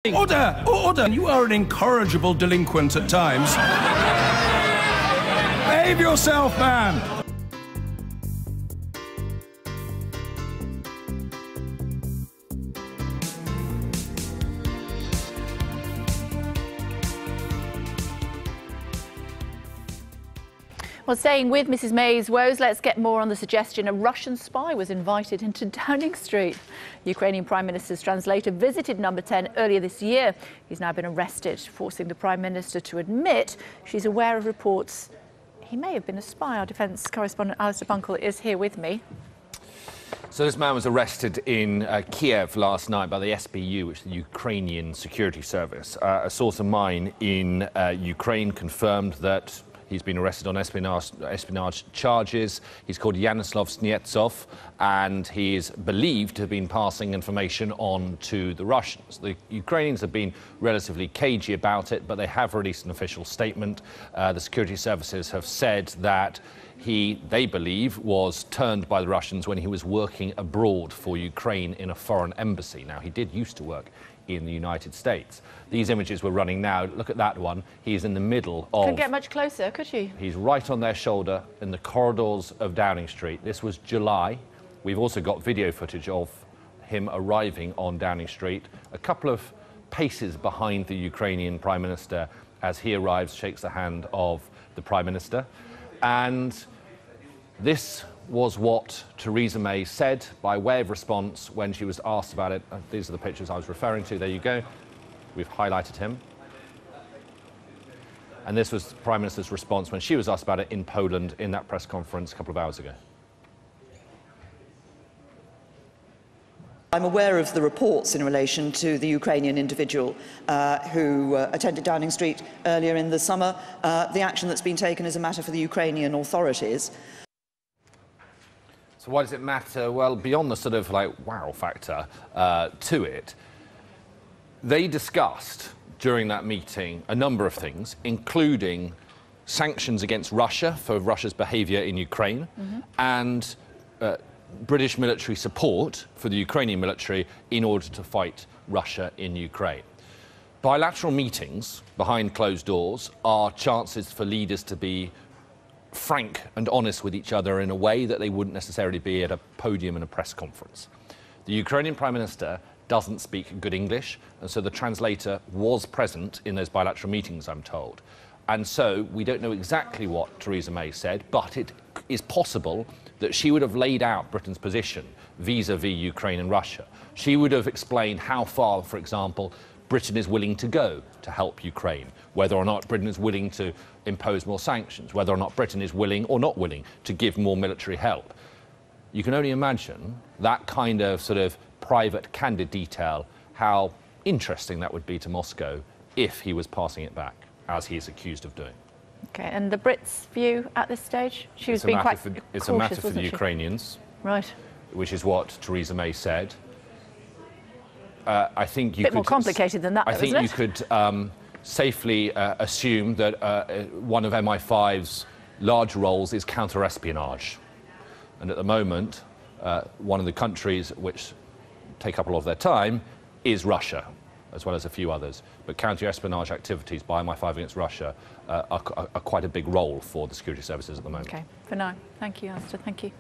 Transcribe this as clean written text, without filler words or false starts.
Order! Order! You are an incorrigible delinquent at times. Behave yourself, man! Well, staying with Mrs May's woes, let's get more on the suggestion a Russian spy was invited into Downing Street. Ukrainian Prime Minister's translator visited Number 10 earlier this year. He's now been arrested, forcing the Prime Minister to admit she's aware of reports he may have been a spy. Our defence correspondent Alistair Bunkle is here with me. So this man was arrested in Kiev last night by the SBU, which is the Ukrainian Security Service. A source of mine in Ukraine confirmed that he's been arrested on espionage charges. He's called Yaroslav Snietsov, and he is believed to have been passing information on to the Russians. The Ukrainians have been relatively cagey about it, but they have released an official statement. The security services have said that they believe, was turned by the Russians when he was working abroad for Ukraine in a foreign embassy. Now, he did used to work in the United States. These images we're running now, look at that one. He's in the middle of... Couldn't get much closer, could you? He's right on their shoulder in the corridors of Downing Street. This was July. We've also got video footage of him arriving on Downing Street, a couple of paces behind the Ukrainian Prime Minister as he arrives, shakes the hand of the Prime Minister. And this was what Theresa May said by way of response when she was asked about it. These are the pictures I was referring to. There you go. We've highlighted him. And this was the Prime Minister's response when she was asked about it in Poland in that press conference a couple of hours ago. I'm aware of the reports in relation to the Ukrainian individual who attended Downing Street earlier in the summer. The action that's been taken is a matter for the Ukrainian authorities. So why does it matter? Well, beyond the sort of like wow factor to it, they discussed during that meeting a number of things, including sanctions against Russia for Russia's behaviour in Ukraine, and British military support for the Ukrainian military in order to fight Russia in Ukraine. Bilateral meetings behind closed doors are chances for leaders to be frank and honest with each other in a way that they wouldn't necessarily be at a podium in a press conference. The Ukrainian Prime Minister doesn't speak good English, and so the translator was present in those bilateral meetings, I'm told. And so we don't know exactly what Theresa May said, but it is possible that she would have laid out Britain's position vis-à-vis Ukraine and Russia. She would have explained how far, for example, Britain is willing to go to help Ukraine, whether or not Britain is willing to impose more sanctions, whether or not Britain is willing or not willing to give more military help. You can only imagine that kind of sort of private, candid detail, how interesting that would be to Moscow if he was passing it back, as he is accused of doing. OK, and the Brits' view at this stage? She was being quite cautious, it's a matter for the Ukrainians, right? Which is what Theresa May said. I think you could... A bit more complicated than that, though, I think you could safely assume that one of MI5's large roles is counter-espionage. And at the moment, one of the countries which take up a lot of their time is Russia, as well as a few others. But counter-espionage activities by MI5 against Russia are quite a big role for the security services at the moment. OK, for now. Thank you, Alistair. Thank you.